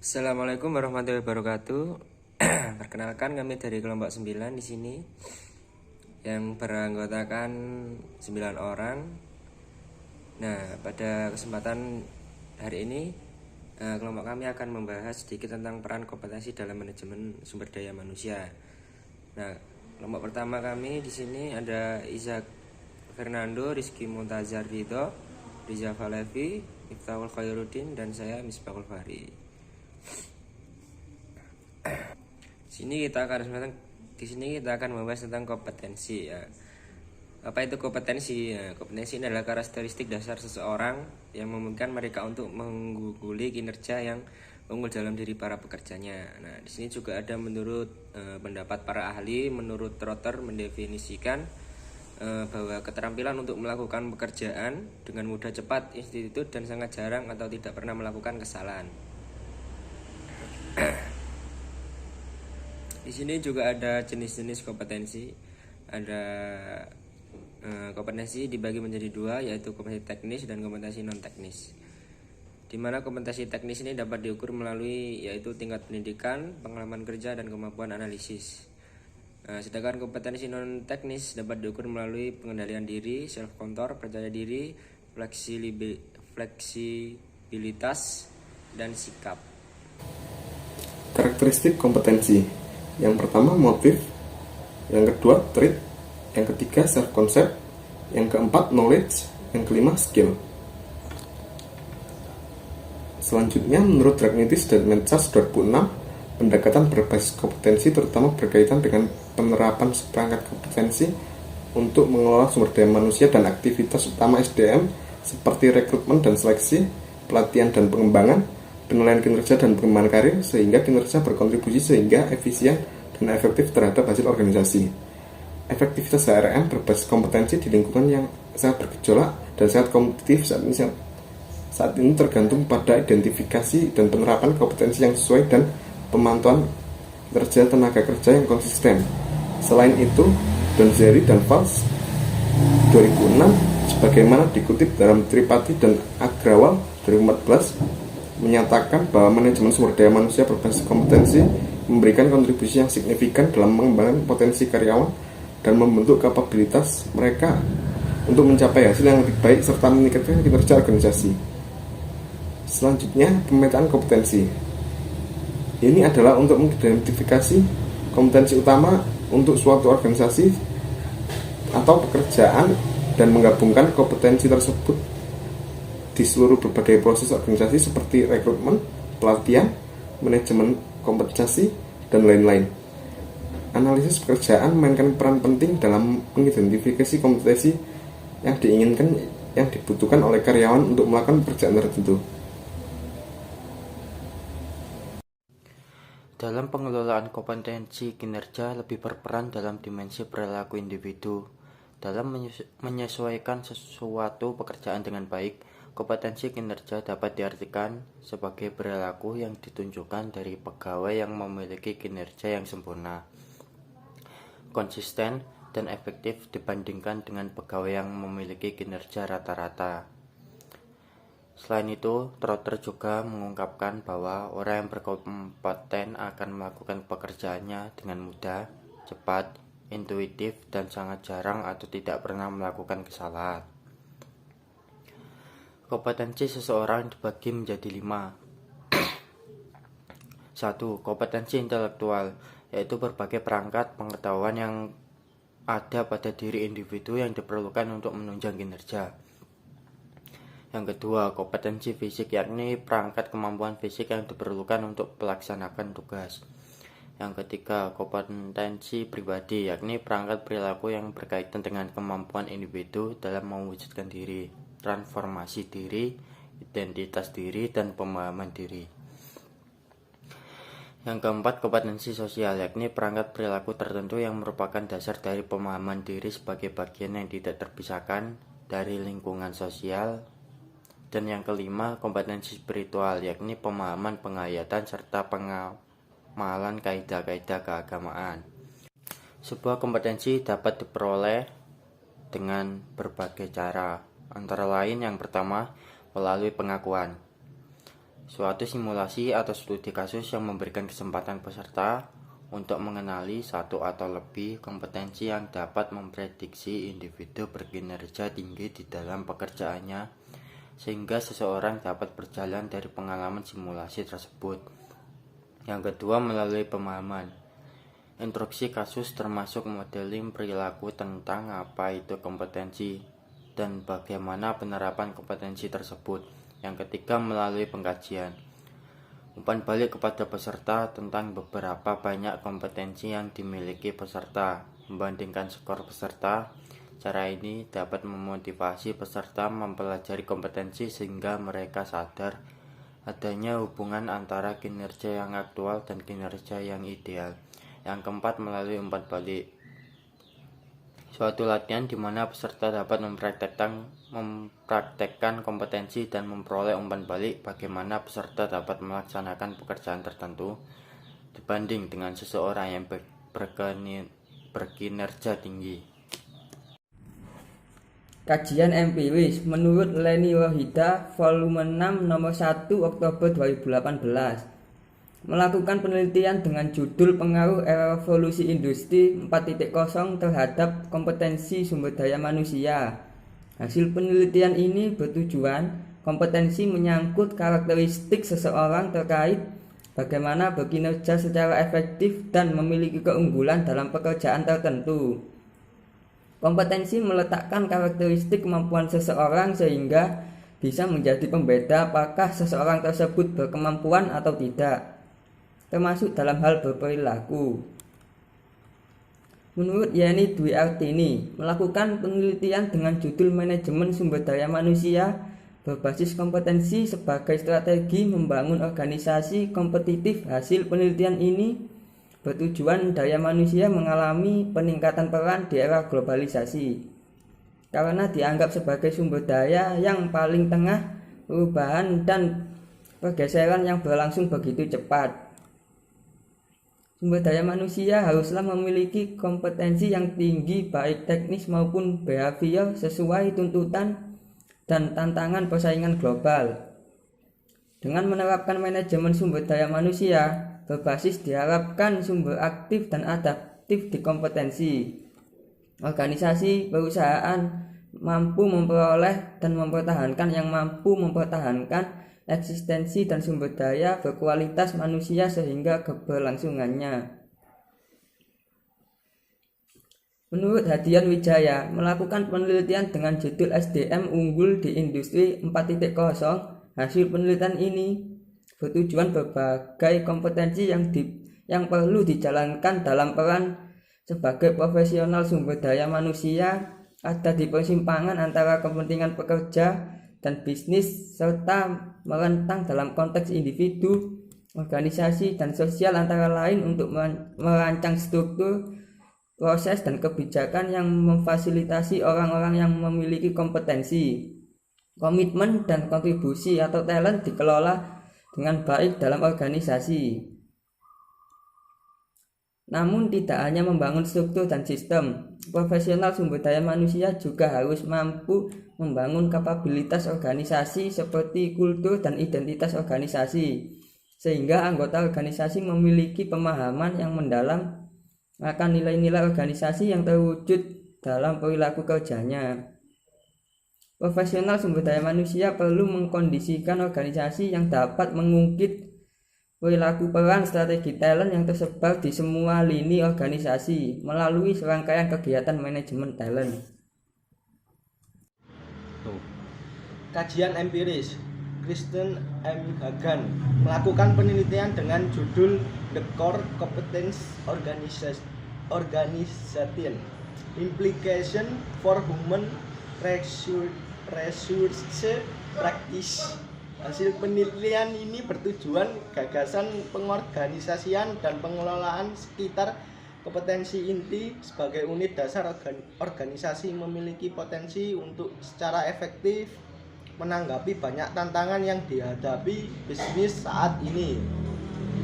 Assalamualaikum warahmatullahi wabarakatuh. Perkenalkan, kami dari kelompok 9 di sini yang beranggotakan 9 orang. Nah, pada kesempatan hari ini kelompok kami akan membahas sedikit tentang peran kompetensi dalam manajemen sumber daya manusia. Nah, kelompok pertama kami di sini ada Isaac Fernando, Rizky Muntazar Ridho, Riza Falevi, Miftahul Khairuddin, dan saya Misbahul Fahri. Di sini kita akan membahas tentang kompetensi ya. Apa itu kompetensi? Ya, kompetensi adalah karakteristik dasar seseorang yang memungkinkan mereka untuk mengungguli kinerja yang unggul dalam diri para pekerjanya. Nah, di sini juga ada menurut pendapat para ahli, menurut Trotter mendefinisikan bahwa keterampilan untuk melakukan pekerjaan dengan mudah, cepat, institut, dan sangat jarang atau tidak pernah melakukan kesalahan. Di sini juga ada jenis-jenis kompetensi. Ada kompetensi dibagi menjadi dua, yaitu kompetensi teknis dan kompetensi non teknis. Di mana kompetensi teknis ini dapat diukur melalui yaitu tingkat pendidikan, pengalaman kerja, dan kemampuan analisis. Sedangkan kompetensi non teknis dapat diukur melalui pengendalian diri, self control, percaya diri, fleksibilitas, dan sikap. Karakteristik kompetensi. Yang pertama motif, yang kedua trait, yang ketiga self concept, yang keempat knowledge, yang kelima skill. Selanjutnya menurut Dragnitis dan Mensas 2006, pendekatan berbasis kompetensi terutama berkaitan dengan penerapan seperangkat kompetensi untuk mengelola sumber daya manusia dan aktivitas utama SDM seperti rekrutmen dan seleksi, pelatihan dan pengembangan, penilaian kinerja dan pengembangan karir sehingga kinerja berkontribusi sehingga efisien dan efektif terhadap hasil organisasi. Efektivitas HRM berbasis kompetensi di lingkungan yang sangat bergejolak dan sangat kompetitif saat ini tergantung pada identifikasi dan penerapan kompetensi yang sesuai dan pemantauan kinerja tenaga kerja yang konsisten. Selain itu, Donzeri dan Fals 2006 sebagaimana dikutip dalam Tripati dan Agrawal 2014 menyatakan bahwa manajemen sumber daya manusia berbasis kompetensi memberikan kontribusi yang signifikan dalam mengembangkan potensi karyawan dan membentuk kapabilitas mereka untuk mencapai hasil yang lebih baik serta meningkatkan kinerja organisasi. Selanjutnya, pemetaan kompetensi. Ini adalah untuk mengidentifikasi kompetensi utama untuk suatu organisasi atau pekerjaan dan menggabungkan kompetensi tersebut di seluruh berbagai proses organisasi seperti rekrutmen, pelatihan, manajemen kompensasi, dan lain-lain. Analisis pekerjaan memainkan peran penting dalam mengidentifikasi kompetensi yang diinginkan yang dibutuhkan oleh karyawan untuk melakukan pekerjaan tertentu. Dalam pengelolaan kompetensi, kinerja lebih berperan dalam dimensi perilaku individu. Dalam menyesuaikan sesuatu pekerjaan dengan baik, kompetensi kinerja dapat diartikan sebagai perilaku yang ditunjukkan dari pegawai yang memiliki kinerja yang sempurna, konsisten, dan efektif dibandingkan dengan pegawai yang memiliki kinerja rata-rata. Selain itu, Trotter juga mengungkapkan bahwa orang yang berkompeten akan melakukan pekerjaannya dengan mudah, cepat, intuitif, dan sangat jarang atau tidak pernah melakukan kesalahan. Kompetensi seseorang dibagi menjadi 5. 1. Kompetensi intelektual, yaitu berbagai perangkat pengetahuan yang ada pada diri individu yang diperlukan untuk menunjang kinerja. Yang kedua, kompetensi fisik, yakni perangkat kemampuan fisik yang diperlukan untuk melaksanakan tugas. Yang ketiga, kompetensi pribadi, yakni perangkat perilaku yang berkaitan dengan kemampuan individu dalam mewujudkan diri, transformasi diri, identitas diri, dan pemahaman diri. Yang keempat, kompetensi sosial, yakni perangkat perilaku tertentu yang merupakan dasar dari pemahaman diri sebagai bagian yang tidak terpisahkan dari lingkungan sosial. Dan yang kelima, kompetensi spiritual, yakni pemahaman, penghayatan, serta pengamalan kaidah-kaidah keagamaan. Sebuah kompetensi dapat diperoleh dengan berbagai cara, antara lain yang pertama, melalui pengakuan. suatu simulasi atau studi kasus yang memberikan kesempatan peserta untuk mengenali satu atau lebih kompetensi yang dapat memprediksi individu berkinerja tinggi di dalam pekerjaannya, sehingga seseorang dapat berjalan dari pengalaman simulasi tersebut. Yang kedua, melalui pemahaman. Instruksi kasus termasuk modeling perilaku tentang apa itu kompetensi dan bagaimana penerapan kompetensi tersebut. Yang ketiga, melalui pengkajian. Umpan balik kepada peserta tentang beberapa banyak kompetensi yang dimiliki peserta, membandingkan skor peserta. Cara ini dapat memotivasi peserta mempelajari kompetensi sehingga mereka sadar adanya hubungan antara kinerja yang aktual dan kinerja yang ideal. Yang keempat, melalui umpan balik. Suatu latihan di mana peserta dapat mempraktekkan kompetensi dan memperoleh umpan balik bagaimana peserta dapat melaksanakan pekerjaan tertentu dibanding dengan seseorang yang berkinerja tinggi. Kajian empiris menurut Leni Wahida volume 6 nomor 1 Oktober 2018 melakukan penelitian dengan judul Pengaruh Revolusi Industri 4.0 terhadap kompetensi sumber daya manusia. Hasil penelitian ini bertujuan kompetensi menyangkut karakteristik seseorang terkait bagaimana berkinerja secara efektif dan memiliki keunggulan dalam pekerjaan tertentu. Kompetensi meletakkan karakteristik kemampuan seseorang sehingga bisa menjadi pembeda apakah seseorang tersebut berkemampuan atau tidak, termasuk dalam hal berperilaku. Menurut Yeni Dwi Artini, melakukan penelitian dengan judul Manajemen Sumber Daya Manusia berbasis kompetensi sebagai strategi membangun organisasi kompetitif. Hasil penelitian ini bertujuan daya manusia mengalami peningkatan peran di era globalisasi karena dianggap sebagai sumber daya yang paling tengah perubahan dan pergeseran yang berlangsung begitu cepat. Sumber daya manusia haruslah memiliki kompetensi yang tinggi baik teknis maupun behavior sesuai tuntutan dan tantangan persaingan global. Dengan menerapkan manajemen sumber daya manusia berbasis diharapkan sumber aktif dan adaptif di kompetensi. Organisasi perusahaan mampu memperoleh dan mempertahankan yang mampu mempertahankan eksistensi dan sumber daya berkualitas manusia sehingga keberlangsungannya. Menurut Hadian Wijaya, melakukan penelitian dengan judul SDM Unggul di Industri 4.0, hasil penelitian ini bertujuan berbagai kompetensi yang perlu dijalankan dalam peran sebagai profesional sumber daya manusia ada di persimpangan antara kepentingan pekerja dan bisnis serta merentang dalam konteks individu, organisasi, dan sosial antara lain untuk merancang struktur, proses, dan kebijakan yang memfasilitasi orang-orang yang memiliki kompetensi, komitmen, dan kontribusi atau talent dikelola dengan baik dalam organisasi. Namun tidak hanya membangun struktur dan sistem, profesional sumber daya manusia juga harus mampu membangun kapabilitas organisasi seperti kultur dan identitas organisasi, sehingga anggota organisasi memiliki pemahaman yang mendalam akan nilai-nilai organisasi yang terwujud dalam perilaku kerjanya. Profesional sumber daya manusia perlu mengkondisikan organisasi yang dapat mengungkit perilaku peran strategi talent yang tersebar di semua lini organisasi melalui serangkaian kegiatan manajemen talent. Kajian empiris. Kristen M. Hagan melakukan penelitian dengan judul The Core Competence Organization Implication for Human Resource Practice. Hasil penelitian ini bertujuan gagasan pengorganisasian dan pengelolaan sekitar kompetensi inti sebagai unit dasar organisasi memiliki potensi untuk secara efektif menanggapi banyak tantangan yang dihadapi bisnis saat ini.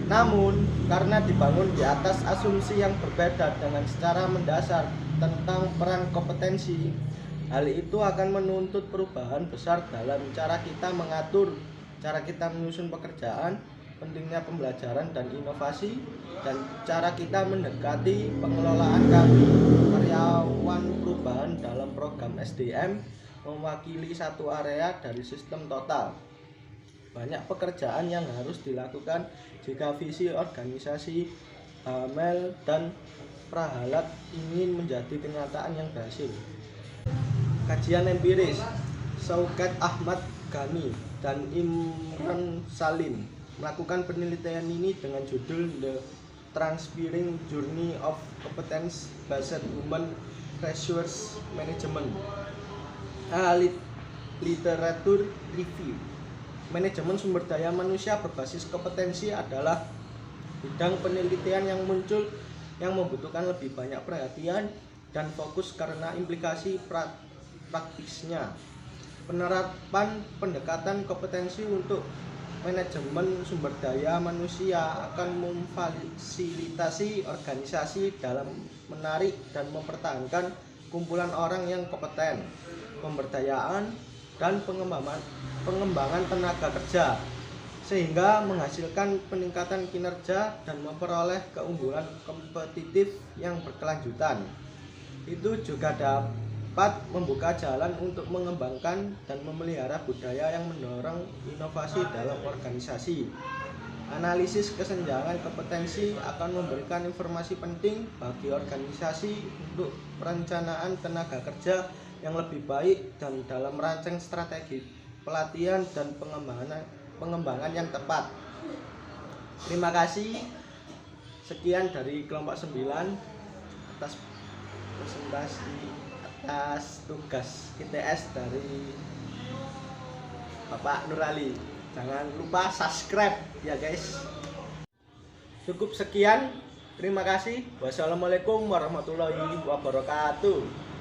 Namun, karena dibangun di atas asumsi yang berbeda dengan secara mendasar tentang peran kompetensi, hal itu akan menuntut perubahan besar dalam cara kita mengatur cara kita menyusun pekerjaan, pentingnya pembelajaran dan inovasi, dan cara kita mendekati pengelolaan kami karyawan perubahan dalam program SDM mewakili satu area dari sistem total. Banyak pekerjaan yang harus dilakukan jika visi organisasi Hamel dan Prahalat ingin menjadi kenyataan yang berhasil. Kajian empiris Syaukat Ahmad Ghani dan Imran Salim melakukan penelitian ini dengan judul The Transferring Journey of Competence-Based Human Resource Management, a Literature Review. Manajemen sumber daya manusia berbasis kompetensi adalah bidang penelitian yang muncul yang membutuhkan lebih banyak perhatian dan fokus karena implikasi praktisnya. Penerapan pendekatan kompetensi untuk manajemen sumber daya manusia akan memfasilitasi organisasi dalam menarik dan mempertahankan kumpulan orang yang kompeten, pemberdayaan, dan pengembangan tenaga kerja, sehingga menghasilkan peningkatan kinerja dan memperoleh keunggulan kompetitif yang berkelanjutan. Itu juga dapat membuka jalan untuk mengembangkan dan memelihara budaya yang mendorong inovasi dalam organisasi. Analisis kesenjangan kompetensi akan memberikan informasi penting bagi organisasi untuk perencanaan tenaga kerja yang lebih baik dan dalam merancang strategi pelatihan dan pengembangan yang tepat. Terima kasih. Sekian dari kelompok 9 atas presentasi atas tugas ITS dari Bapak Nurali. Jangan lupa subscribe ya guys. Cukup sekian. Terima kasih. Wassalamualaikum warahmatullahi wabarakatuh.